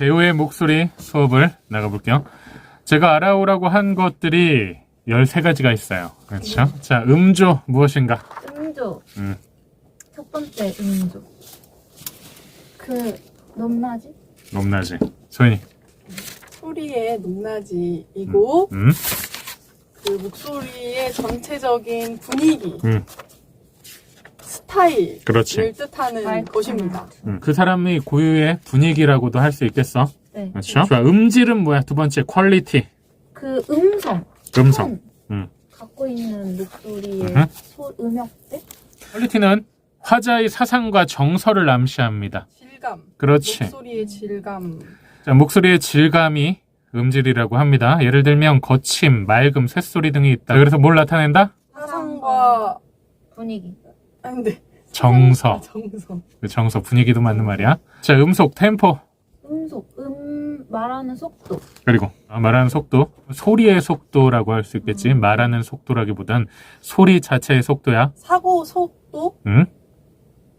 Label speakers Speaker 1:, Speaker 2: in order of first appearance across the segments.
Speaker 1: 배우의 목소리 수업을 나가볼게요. 제가 알아오라고 한 것들이 13가지가 있어요. 그렇죠? 자, 음조 무엇인가?
Speaker 2: 음조. 첫 번째 음조. 높낮이?
Speaker 1: 높낮이. 소연이.
Speaker 3: 소리의 높낮이이고 그 목소리의 전체적인 분위기, 스타일을
Speaker 1: 그렇지.
Speaker 3: 뜻하는 것입니다.
Speaker 1: 그 사람이 고유의 분위기라고도 할 수 있겠어.
Speaker 2: 네.
Speaker 1: 그렇죠? 좋아. 음질은 뭐야? 두 번째 퀄리티.
Speaker 2: 그 음성.
Speaker 1: 음성.
Speaker 2: 갖고 있는 목소리의 음역대?
Speaker 1: 퀄리티는 화자의 사상과 정서를 암시합니다.
Speaker 3: 질감.
Speaker 1: 그렇지.
Speaker 3: 목소리의 질감.
Speaker 1: 자, 목소리의 질감이 음질이라고 합니다. 예를 들면 거침, 맑음, 쇳소리 등이 있다. 그래서 뭘 나타낸다?
Speaker 3: 사상과
Speaker 2: 분위기.
Speaker 3: 근데
Speaker 1: 정서.
Speaker 3: 정서.
Speaker 1: 그 정서, 분위기도 맞는 말이야. 자, 음속, 템포.
Speaker 2: 음속. 말하는 속도.
Speaker 1: 그리고 말하는 속도. 소리의 속도라고 할 수 있겠지. 말하는 속도라기보단 소리 자체의 속도야.
Speaker 3: 사고 속도,
Speaker 1: 응?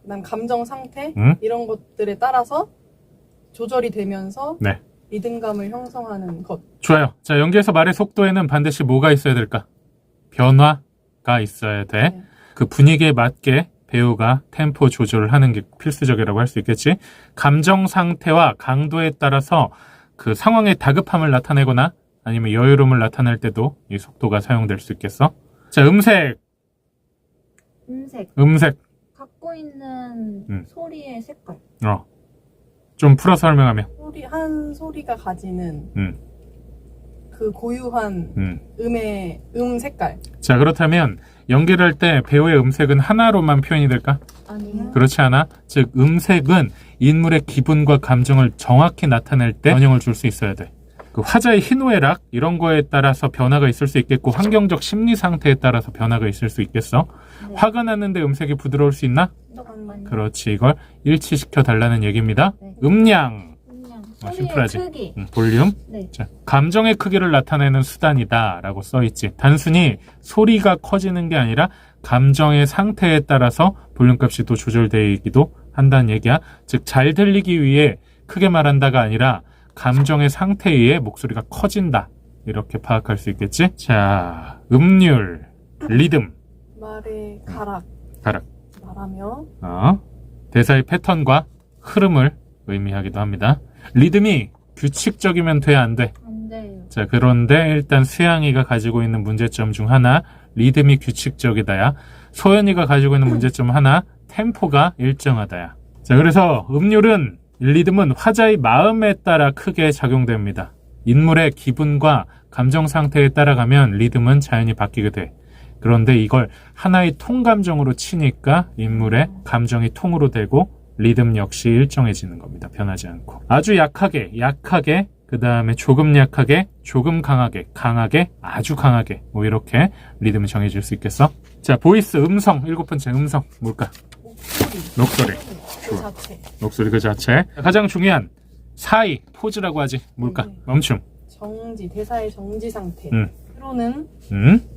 Speaker 3: 그다음 감정 상태
Speaker 1: 응?
Speaker 3: 이런 것들에 따라서 조절이 되면서
Speaker 1: 네.
Speaker 3: 리듬감을 형성하는 것.
Speaker 1: 좋아요. 자, 연기에서 말의 속도에는 반드시 뭐가 있어야 될까? 변화가 있어야 돼.
Speaker 3: 네.
Speaker 1: 그 분위기에 맞게 배우가 템포 조절을 하는 게 필수적이라고 할 수 있겠지. 감정 상태와 강도에 따라서 그 상황의 다급함을 나타내거나 아니면 여유로움을 나타낼 때도 이 속도가 사용될 수 있겠어. 자, 음색. 음색.
Speaker 2: 갖고 있는 소리의 색깔.
Speaker 1: 좀 풀어 설명하면.
Speaker 3: 한 소리가 가지는
Speaker 1: 음.
Speaker 3: 그 고유한 음의 색깔.
Speaker 1: 자, 그렇다면 연기를 할 때 배우의 음색은 하나로만 표현이 될까?
Speaker 2: 아니요.
Speaker 1: 그렇지 않아. 즉, 음색은 인물의 기분과 감정을 정확히 나타낼 때 영향을 줄 수 있어야 돼. 그 화자의 희노애락 이런 거에 따라서 변화가 있을 수 있겠고 환경적 심리 상태에 따라서 변화가 있을 수 있겠어.
Speaker 2: 네.
Speaker 1: 화가 났는데 음색이 부드러울 수 있나? 그렇지. 이걸 일치시켜 달라는 얘기입니다.
Speaker 2: 네.
Speaker 1: 음량.
Speaker 2: 소리의
Speaker 1: 심플하지.
Speaker 2: 크기.
Speaker 1: 볼륨.
Speaker 2: 네.
Speaker 1: 자, 감정의 크기를 나타내는 수단이다 라고 써있지. 단순히 소리가 커지는 게 아니라 감정의 상태에 따라서 볼륨값이 또 조절되기도 한다는 얘기야. 즉, 잘 들리기 위해 크게 말한다가 아니라 감정의 상태에 의해 목소리가 커진다. 이렇게 파악할 수 있겠지? 자, 음률, 리듬.
Speaker 3: 말의 가락. 말하며
Speaker 1: 대사의 패턴과 흐름을 의미하기도 합니다. 리듬이 규칙적이면 돼, 안 돼?
Speaker 2: 안 돼요.
Speaker 1: 자, 그런데 일단 수양이가 가지고 있는 문제점 중 하나, 리듬이 규칙적이다야. 소연이가 가지고 있는 문제점 하나, 템포가 일정하다야. 자, 그래서 음률은, 리듬은 화자의 마음에 따라 크게 작용됩니다. 인물의 기분과 감정 상태에 따라가면 리듬은 자연히 바뀌게 돼. 그런데 이걸 하나의 통감정으로 치니까 인물의 감정이 통으로 되고 리듬 역시 일정해지는 겁니다. 변하지 않고. 아주 약하게, 그 다음에 조금 약하게, 조금 강하게, 아주 강하게 뭐 이렇게 리듬을 정해질 수 있겠어? 자, 보이스, 음성, 7번째 음성 뭘까? 목소리.
Speaker 3: 그 자체.
Speaker 1: 목소리 그 자체. 가장 중요한 사이, 포즈라고 하지. 뭘까? 멈춤.
Speaker 3: 정지, 대사의 정지 상태. 때로는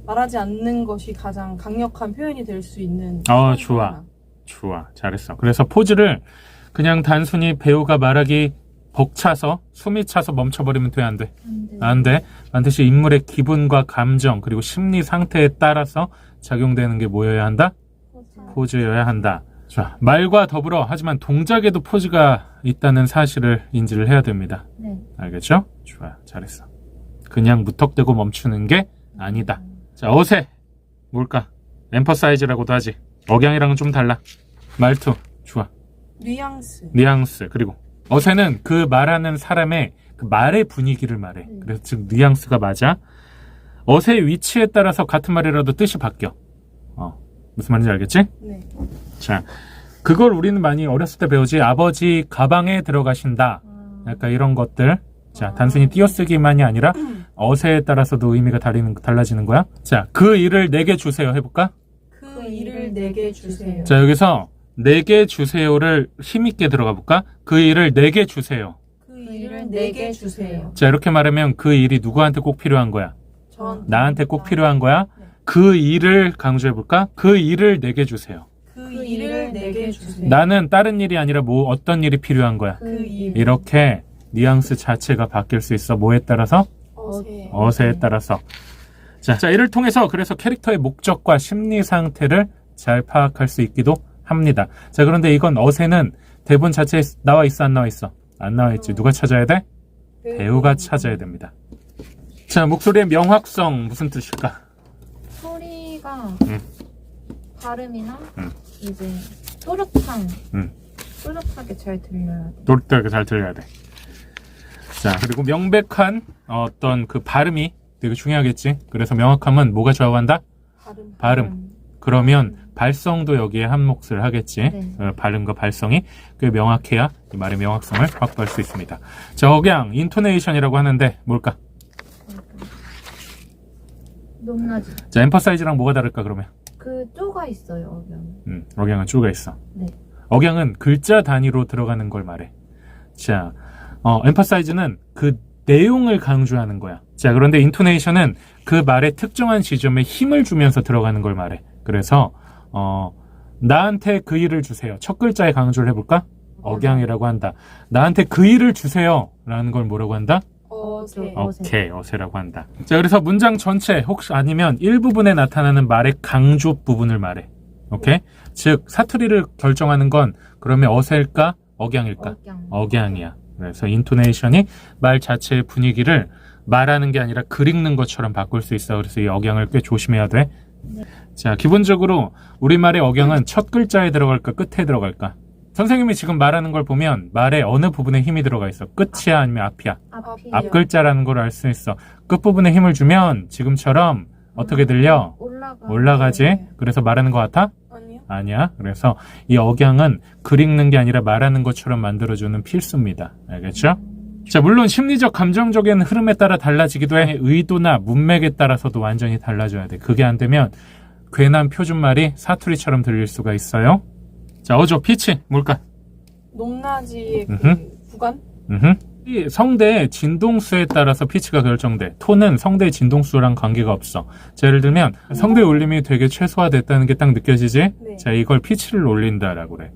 Speaker 3: 말하지 않는 것이 가장 강력한 표현이 될 수 있는.
Speaker 1: 좋아. 잘했어. 그래서 포즈를 그냥 단순히 배우가 말하기 벅차서 숨이 차서 멈춰버리면 돼, 안 돼? 안 돼. 반드시 인물의 기분과 감정 그리고 심리 상태에 따라서 작용되는 게 뭐여야 한다? 포즈여야 한다. 자, 말과 더불어 하지만 동작에도 포즈가 있다는 사실을 인지를 해야 됩니다.
Speaker 2: 네.
Speaker 1: 알겠죠? 좋아. 잘했어. 그냥 무턱대고 멈추는 게 아니다. 자, 어세. 뭘까? 엠퍼사이즈라고도 하지. 억양이랑은 좀 달라. 말투. 좋아. 뉘앙스. 그리고 어세는 그 말하는 사람의 그 말의 분위기를 말해. 그래서 즉 뉘앙스가 맞아. 어세의 위치에 따라서 같은 말이라도 뜻이 바뀌어. 무슨 말인지 알겠지?
Speaker 3: 네.
Speaker 1: 자, 그걸 우리는 많이 어렸을 때 배우지. 아버지 가방에 들어가신다. 약간 이런 것들. 자, 단순히 띄어쓰기만이 아니라 어세에 따라서도 의미가 달라지는 거야. 자, 그 일을 내게 주세요 해볼까?
Speaker 3: 그 일을 내게 주세요.
Speaker 1: 자, 여기서 내게 주세요를 힘있게 들어가 볼까? 그 일을 내게 주세요.
Speaker 3: 그 일을 내게 주세요.
Speaker 1: 자, 이렇게 말하면 그 일이 누구한테 꼭 필요한 거야? 나한테 꼭 필요한 거야?
Speaker 3: 네.
Speaker 1: 그 일을 강조해 볼까? 그 일을 내게 주세요.
Speaker 3: 그 일을 내게 주세요.
Speaker 1: 나는 다른 일이 아니라 뭐 어떤 일이 필요한 거야?
Speaker 3: 그 일.
Speaker 1: 이렇게 뉘앙스 자체가 바뀔 수 있어. 뭐에 따라서?
Speaker 3: 어세.
Speaker 1: 어세에 따라서. 자, 이를 통해서 그래서 캐릭터의 목적과 심리 상태를 잘 파악할 수 있기도 합니다. 자, 그런데 이건 어세는 대본 자체에 나와 있어, 안 나와 있어? 안 나와 있지. 누가 찾아야 돼? 배우가 찾아야 됩니다. 자, 목소리의 명확성 무슨 뜻일까?
Speaker 2: 소리가
Speaker 1: 음.
Speaker 2: 발음이나
Speaker 1: 음.
Speaker 2: 이제 또렷하게 잘 들려야 돼.
Speaker 1: 노릇하게 잘 들려야 돼. 자, 그리고 명백한 어떤 그 발음이 되게 중요하겠지. 그래서 명확함은 뭐가 좌우한다? 발음. 그러면 발성도 여기에 한 몫을 하겠지.
Speaker 2: 네.
Speaker 1: 발음과 발성이 꽤 명확해야 이 말의 명확성을 확보할 수 있습니다. 자, 억양, 인토네이션이라고 하는데 뭘까?
Speaker 2: 높낮이.
Speaker 1: 자, 엠퍼사이즈랑 뭐가 다를까 그러면?
Speaker 2: 그 쪼가 있어요, 억양.
Speaker 1: 억양은 쪼가 있어.
Speaker 2: 네.
Speaker 1: 억양은 글자 단위로 들어가는 걸 말해. 자, 엠퍼사이즈는 그 내용을 강조하는 거야. 자, 그런데 인토네이션은 그 말의 특정한 지점에 힘을 주면서 들어가는 걸 말해. 그래서 나한테 그 일을 주세요. 첫 글자에 강조를 해볼까? 억양이라고 한다. 나한테 그 일을 주세요. 라는 걸 뭐라고 한다?
Speaker 3: 어세.
Speaker 1: 오케이, 어세라고 한다. 자, 그래서 문장 전체 혹시 아니면 일부분에 나타나는 말의 강조 부분을 말해. 오케이? 즉, 사투리를 결정하는 건 그러면 어세일까? 억양일까?
Speaker 2: 억양.
Speaker 1: 억양이야. 그래서 인토네이션이 말 자체의 분위기를 말하는 게 아니라 글 읽는 것처럼 바꿀 수 있어. 그래서 이 억양을 꽤 조심해야 돼.
Speaker 2: 네.
Speaker 1: 자, 기본적으로 우리말의 억양은 첫 글자에 들어갈까? 끝에 들어갈까? 선생님이 지금 말하는 걸 보면 말의 어느 부분에 힘이 들어가 있어? 끝이야? 아니면 앞이야?
Speaker 2: 앞이
Speaker 1: 앞 글자라는 걸 알 수 있어. 끝부분에 힘을 주면 지금처럼 어떻게 들려? 올라가지?
Speaker 3: 네.
Speaker 1: 그래서 말하는 것 같아?
Speaker 3: 아니요.
Speaker 1: 아니야. 그래서 이 억양은 글 읽는 게 아니라 말하는 것처럼 만들어주는 필수입니다. 알겠죠? 자, 물론 심리적, 감정적인 흐름에 따라 달라지기도 해. 의도나 문맥에 따라서도 완전히 달라져야 돼. 그게 안 되면 괜한 표준말이 사투리처럼 들릴 수가 있어요. 자, 어조, 피치, 뭘까?
Speaker 3: 높낮이의
Speaker 1: 음흠.
Speaker 3: 그 구간?
Speaker 1: 이 성대의 진동수에 따라서 피치가 결정돼. 톤은 성대의 진동수랑 관계가 없어. 자, 예를 들면 성대 울림이 되게 최소화됐다는 게 딱 느껴지지?
Speaker 3: 네.
Speaker 1: 자, 이걸 피치를 올린다라고 그래.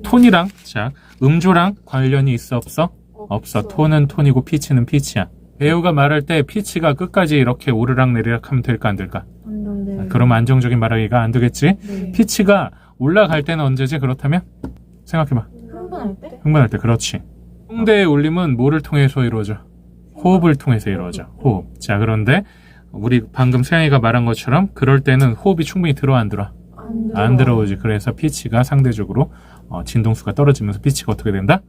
Speaker 1: 톤이랑, 자, 음조랑 관련이 있어, 없어? 없어. 톤은 톤이고 피치는 피치야. 배우가 말할 때 피치가 끝까지 이렇게 오르락 내리락 하면 될까 안 될까?
Speaker 2: 네.
Speaker 1: 그러면 안정적인 말하기가 안 되겠지?
Speaker 2: 네.
Speaker 1: 피치가 올라갈 때는 언제지? 그렇다면? 생각해봐.
Speaker 2: 흥분할 때?
Speaker 1: 흥분할 때, 그렇지. 성대의 울림은 뭐를 통해서 이루어져? 호흡을 통해서 이루어져. 호흡. 자, 그런데 우리 방금 세영이가 말한 것처럼 그럴 때는 호흡이 충분히 들어 안 들어? 안 들어오지. 그래서 피치가 상대적으로 진동수가 떨어지면서 피치가 어떻게 된다?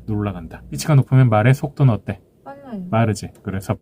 Speaker 1: 올라간다. 피치가 높으면 말의 속도는 어때?
Speaker 2: 빨라요.
Speaker 1: 빠르지. 그래서